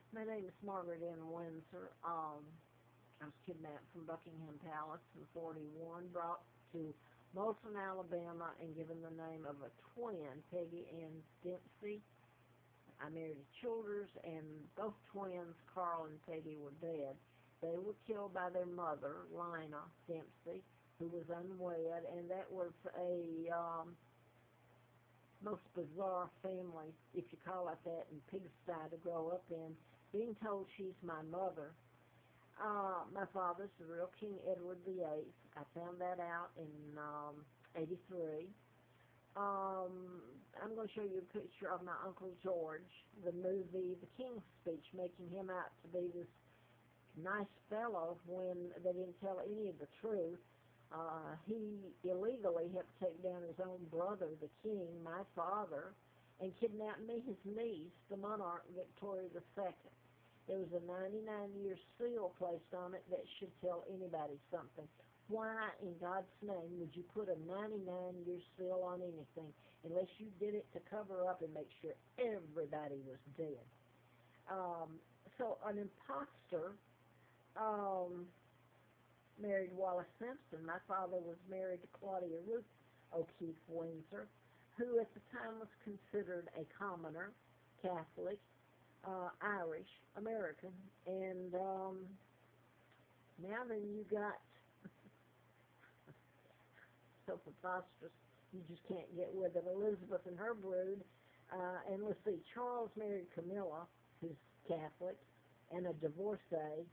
My name is Margaret Ann Windsor. I was kidnapped from Buckingham Palace in 41, brought to Moulton, Alabama, and given the name of a twin, Peggy Ann Dempsey. I married a Childers, and both twins, Carl and Peggy, were dead. They were killed by their mother, Lina Dempsey, who was unwed, and that was a most bizarre family, if you call it that, in pigsty to grow up in. Being told she's my mother. My father's the real King Edward VIII. I found that out in 83. I'm going to show you a picture of my Uncle George, the movie The King's Speech, making him out to be this nice fellow when they didn't tell any of the truth. He illegally helped take down his own brother, the king, my father, and kidnapped me, his niece, the monarch, Victoria II. There was a 99-year seal placed on it that should tell anybody something. Why, in God's name, would you put a 99-year seal on anything unless you did it to cover up and make sure everybody was dead? So an imposter married Wallace Simpson. My father was married to Claudia Ruth O'Keefe Windsor, who at the time was considered a commoner, Catholic, Irish, American, and now then you got so preposterous you just can't get with it. Elizabeth and her brood, and let's see, Charles married Camilla, who's Catholic, and a divorcee.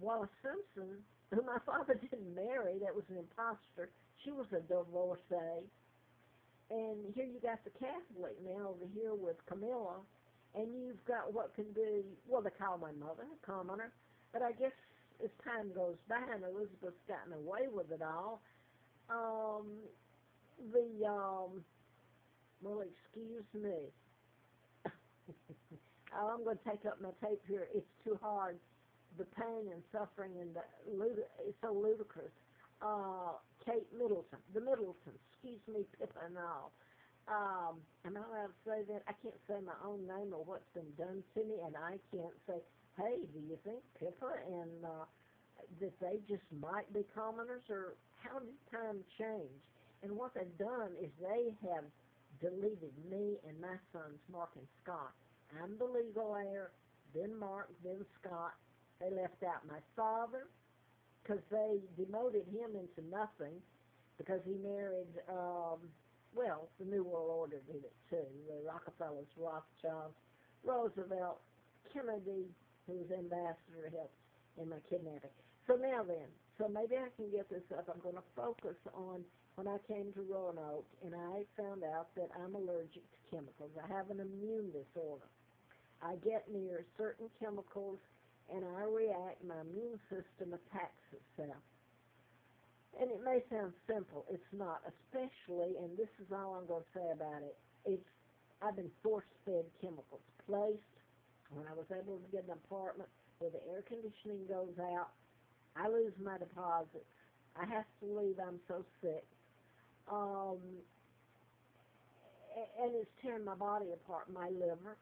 Wallace Simpson, who my father didn't marry, that was an imposter, she was a divorcee. And here you got the Catholic now over here with Camilla, and you've got what can be, well, they call my mother a commoner, but I guess as time goes by and Elizabeth's gotten away with it all, well, excuse me. I'm going to take up my tape here. It's too hard. The pain and suffering and it's so ludicrous. Kate Middleton, the Middletons, excuse me, Pippa and all. Am I allowed to say that? I can't say my own name or what's been done to me, and I can't say, hey, do you think Pippa and that they just might be commoners, or how did time change? And what they've done is they have deleted me and my sons, Mark and Scott. I'm the legal heir, then Mark, then Scott. They left out my father because they demoted him into nothing because he married, well, the New World Order did it too. The Rockefellers, Rothschilds, Roosevelt, Kennedy, who was ambassador, helped in my kidnapping. So now then, so maybe I can get this up. I'm going to focus on when I came to Roanoke and I found out that I'm allergic to chemicals. I have an immune disorder. I get near certain chemicals and I react, my immune system attacks itself. And it may sound simple, it's not, especially, and this is all I'm going to say about it, I've been force-fed chemicals, placed, when I was able to get an apartment where the air conditioning goes out, I lose my deposits, I have to leave, I'm so sick, and it's tearing my body apart, my liver.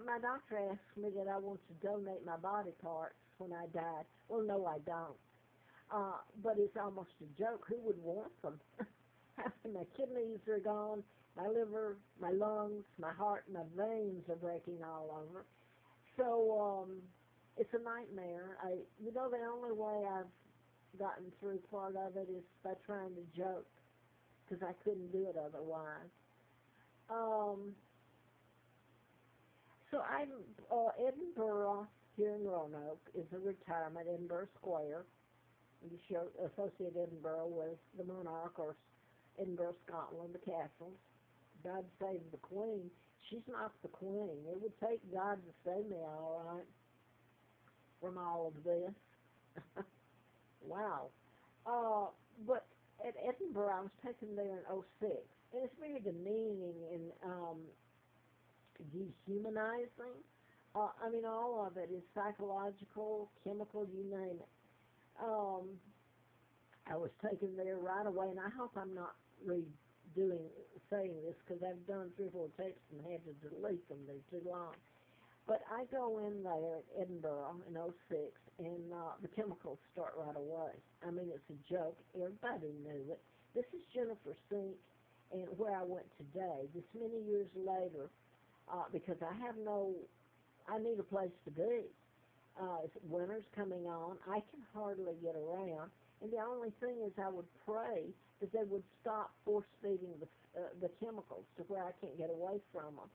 My doctor asked me that I want to donate my body parts when I died. Well, no, I don't. But it's almost a joke. Who would want them? My kidneys are gone, my liver, my lungs, my heart, my veins are breaking all over. So it's a nightmare. The only way I've gotten through part of it is by trying to joke, because I couldn't do it otherwise. So I'm Edinburgh here in Roanoke is a retirement, Edinburgh Square. You associate Edinburgh with the monarch or Edinburgh, Scotland, the castles. God save the Queen. She's not the Queen. It would take God to save me, all right, from all of this. Wow. But at Edinburgh, I was taken there in '06. And it's very demeaning and dehumanizing. All of it is psychological, chemical, you name it. I was taken there right away, and I hope I'm not saying this, because I've done 3 or 4 tapes and had to delete them. They're too long. But I go in there at Edinburgh in '06, and the chemicals start right away. I mean, it's a joke. Everybody knew it. This is Jennifer Sink, and where I went today, this many years later, because I need a place to be. Winter's coming on. I can hardly get around. And the only thing is I would pray that they would stop force feeding the chemicals to where I can't get away from them.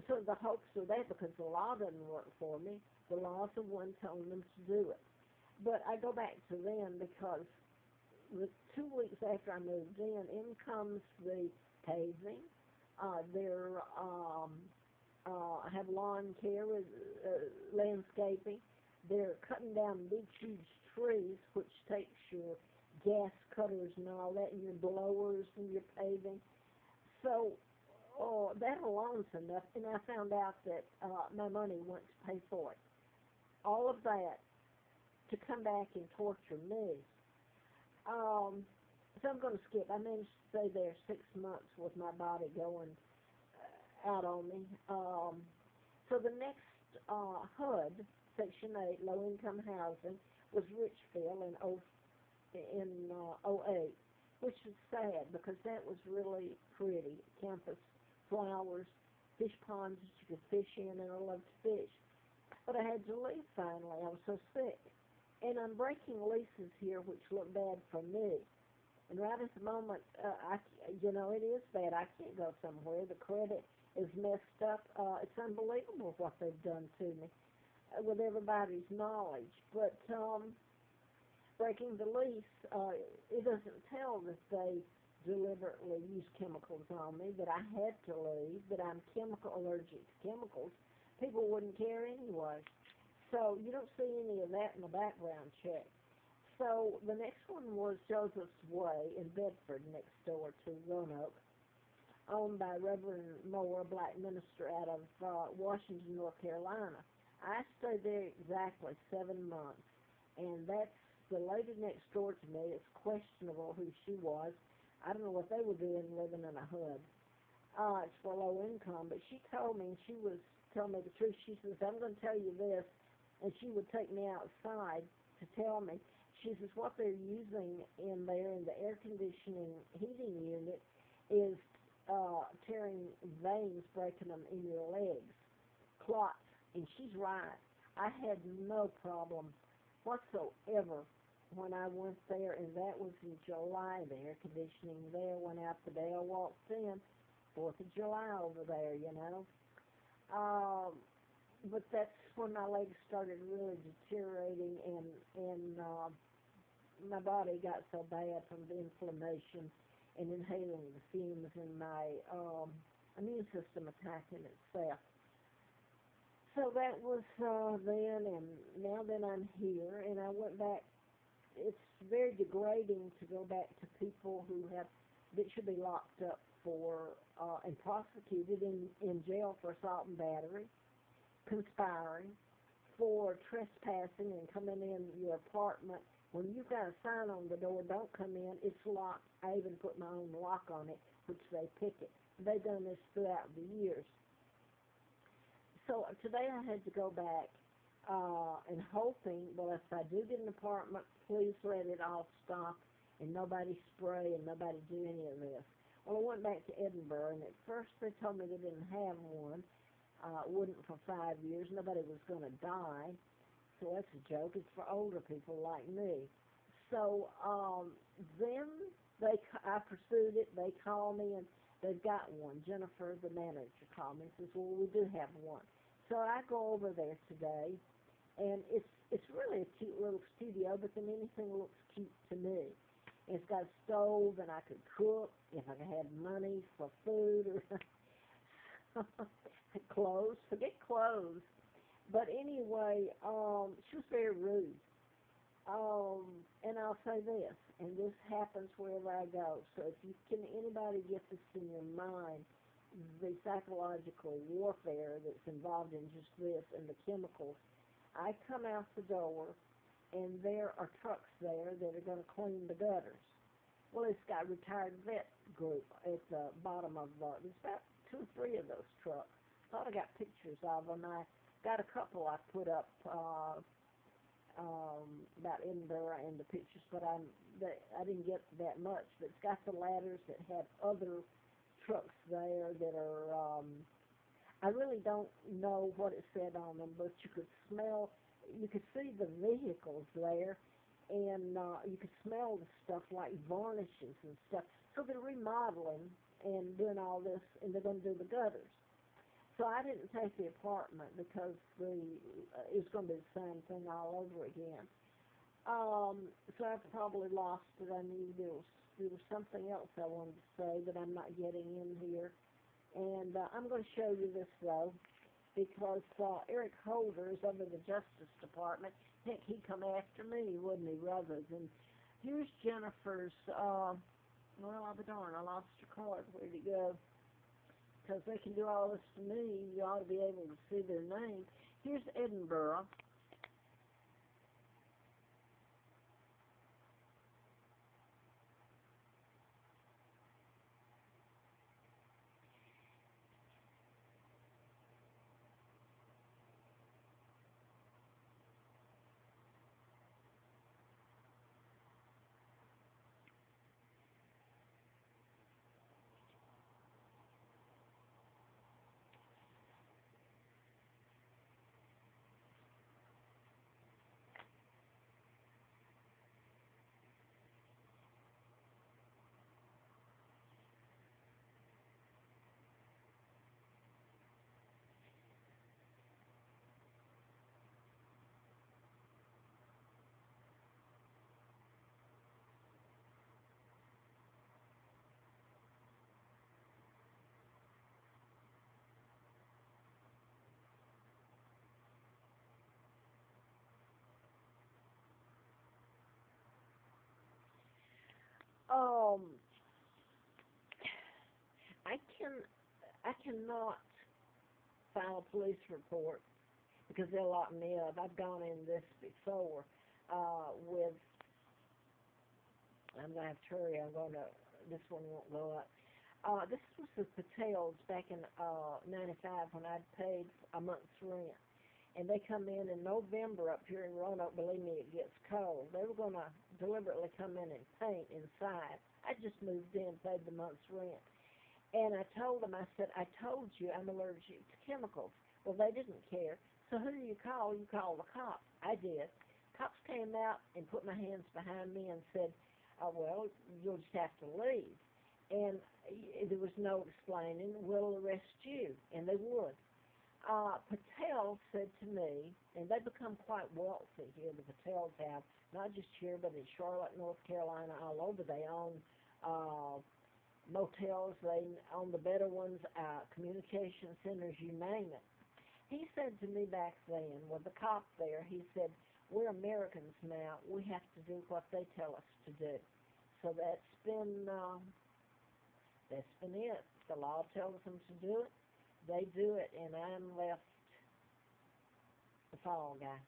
So the hopes are there because the law doesn't work for me. The law's the one telling them to do it. But I go back to them because 2 weeks after I moved in comes the paving. They're have lawn care, landscaping. They're cutting down big, huge trees, which takes your gas cutters and all that, and your blowers and your paving. So that alone's enough. And I found out that my money went to pay for it. All of that to come back and torture me. So I'm going to skip. I managed to stay there 6 months with my body going out on me. So the next HUD, Section 8, low-income housing, was Richfield in '08, which is sad because that was really pretty. Campus, flowers, fish ponds that you could fish in, and I loved to fish. But I had to leave finally. I was so sick. And I'm breaking leases here, which look bad for me. And right at the moment, it is bad. I can't go somewhere. The credit is messed up. It's unbelievable what they've done to me with everybody's knowledge. But breaking the lease, it doesn't tell that they deliberately use chemicals on me, that I had to leave, that I'm allergic to chemicals. People wouldn't care anyway. So you don't see any of that in the background check. So the next one was Joseph's Way in Bedford, next door to Roanoke, owned by Reverend Moore, a black minister out of Washington, North Carolina. I stayed there exactly 7 months, and that's the lady next door to me. It's questionable who she was. I don't know what they were doing living in a hood. It's for low income, but she told me, and she was telling me the truth. She says, I'm going to tell you this, and she would take me outside to tell me. She says, what they're using in there in the air conditioning heating unit is tearing veins, breaking them in your legs, clots. And she's right. I had no problem whatsoever when I went there, and that was in July. The air conditioning there went out the day I walked in. 4th of July over there, But that's when my legs started really deteriorating, and my body got so bad from the inflammation and inhaling the fumes, and my immune system attacking itself. So that was then, and now then I'm here, and I went back. It's very degrading to go back to people that should be locked up for and prosecuted in jail for assault and battery, conspiring, for trespassing and coming in your apartment. When you've got a sign on the door, don't come in, it's locked. I even put my own lock on it, which they picket. They've done this throughout the years. So today I had to go back and hoping, well, if I do get an apartment, please let it all stop and nobody spray and nobody do any of this. Well, I went back to Edinburgh, and at first they told me they didn't have one. Wouldn't for 5 years. Nobody was going to die. So that's a joke. It's for older people like me. So then I pursued it. They called me, and they've got one. Jennifer, the manager, called me and says, well, we do have one. So I go over there today, and it's really a cute little studio, but then anything looks cute to me. It's got a stove, and I could cook if I had money for food or clothes. Forget clothes. But anyway, she was very rude. And I'll say this, and this happens wherever I go. So if anybody get this in your mind, the psychological warfare that's involved in just this and the chemicals, I come out the door, and there are trucks there that are going to clean the gutters. Well, it's got a retired vet group at the bottom of there's about 2 or 3 of those trucks. thought I got pictures of them. I got a couple I put up about Edinburgh and the pictures, but I didn't get that much. But it's got the ladders that have other trucks there that are. I really don't know what it said on them, but you could see the vehicles there, and you could smell the stuff like varnishes and stuff. So they're remodeling and doing all this, and they're going to do the gutters. So I didn't take the apartment because it's going to be the same thing all over again. So I probably lost it. I knew there was something else I wanted to say that I'm not getting in here. And I'm going to show you this, though, because Eric Holder is under the Justice Department. Heck, he'd come after me, wouldn't he, rather than... Here's Jennifer's, well, I'll be darned, I lost her card. Where'd it go? Because they can do all this to me, you ought to be able to see their name. Here's Edinburgh. Um, I cannot file a police report because they'll lock me up. I've gone in this before with, I'm going to have to hurry, this one won't go up. This was the Patels back in 95 when I'd paid a month's rent. And they come in November up here in Roanoke. Believe me, it gets cold. They were going to deliberately come in and paint inside. I just moved in, paid the month's rent. And I told them, I said, I told you I'm allergic to chemicals. Well, they didn't care. So who do you call? You call the cops. I did. Cops came out and put my hands behind me and said, oh, well, you'll just have to leave. And there was no explaining, we'll arrest you. And they would. Patel said to me, and they become quite wealthy here, the Patels have, not just here, but in Charlotte, North Carolina, all over. They own motels, they own the better ones, communication centers, you name it. He said to me back then, with the cop there, he said, we're Americans now, we have to do what they tell us to do. So that's been it. The law tells them to do it. They do it, and I'm left the fall guy.